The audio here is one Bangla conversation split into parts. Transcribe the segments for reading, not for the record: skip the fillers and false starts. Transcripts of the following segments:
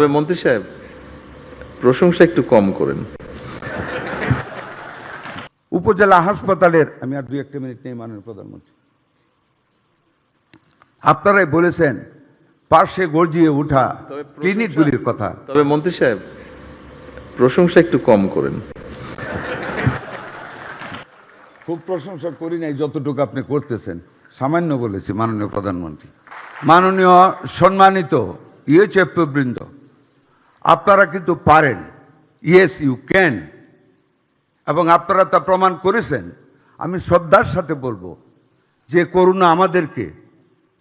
তবে মন্ত্রী সাহেব, প্রশংসা একটু কম করেন। উপজেলা হাসপাতালের আমি আর 2-1 মিনিট নেই মাননীয় প্রধানমন্ত্রী, আপনারাই বলেছেন পার্শ্বে গর্জিয়ে ওঠা ক্লিনিকগুলির কথা। তবে মন্ত্রী সাহেব, প্রশংসা একটু কম করেন। খুব প্রশংসা করি নাই, যতটুকু আপনি করতেছেন সামান্য বলেছি মাননীয় প্রধানমন্ত্রী। মাননীয় সম্মানিত ইউএচএফ বৃন্দ, আপনারা কিন্তু পারেন, ইয়েস ইউ ক্যান, এবং আপনারা তা প্রমাণ করেছেন। আমি শ্রদ্ধার সাথে বলবো যে করোনা আমাদেরকে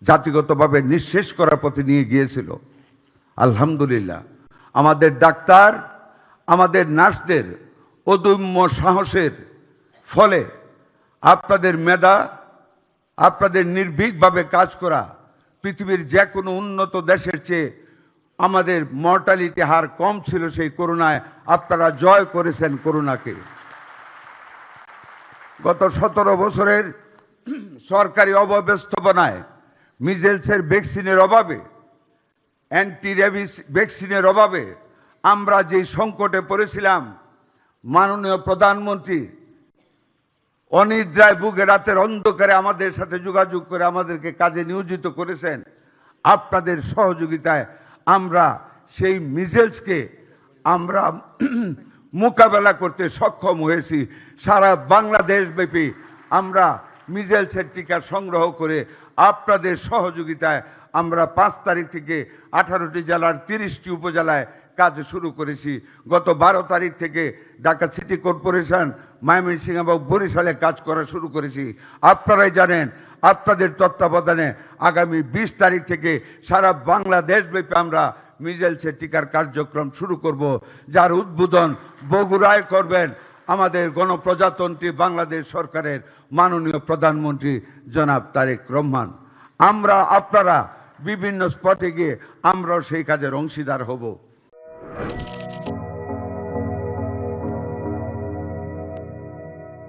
জাতিগতভাবে নিঃশেষ করার পথে নিয়ে গিয়েছিল। আলহামদুলিল্লাহ আমাদের ডাক্তার, আমাদের নার্সদের অদম্য সাহসের ফলে, আপনাদের মেধা, আপনাদের নির্ভীকভাবে কাজ করা, পৃথিবীর যে কোনো উন্নত দেশের চেয়ে আমাদের মর্টালিটি হার কম ছিল সেই করোনায়। আপনারা জয় করেছেন করোনাকে। গত 17 বছরের সরকারি অব্যবস্থাপনায়, মিজেলসের ভ্যাকসিনের অভাবে, অ্যান্টি রেবিস ভ্যাকসিনের অভাবে আমরা যে সংকটে পড়েছিলাম, মাননীয় প্রধানমন্ত্রী অনিদ্রায় বুকে রাতের অন্ধকারে আমাদের সাথে যোগাযোগ করে আমাদেরকে কাজে নিয়োজিত করেছেন। আপনাদের সহযোগিতায় আমরা সেই মিজেলসকে আমরা মোকাবেলা করতে সক্ষম হয়েছি। সারা বাংলাদেশ ব্যাপী আমরা মিজেলসের টিকা সংগ্রহ করে আপনাদের সহযোগিতায় আমরা 5 তারিখ থেকে 18টি জেলার 30টি উপজেলায় কাজ শুরু করেছি। গত 12 তারিখ থেকে ঢাকা সিটি কর্পোরেশন, ময়মনসিংহ এবং বরিশালে কাজ করা শুরু করেছি। আপনারাই জানেন, আপনাদের তত্ত্বাবধানে আগামী 20 তারিখ থেকে সারা বাংলাদেশব্যাপী আমরা মিজেলসের টিকার কার্যক্রম শুরু করব, যার উদ্বোধন বগুড়ায় করবেন আমাদের গণপ্রজাতন্ত্রী বাংলাদেশ সরকারের মাননীয় প্রধানমন্ত্রী জনাব তারেক রহমান। আমরা আপনারা বিভিন্ন স্পটে গিয়ে আমরাও সেই কাজের অংশীদার হব।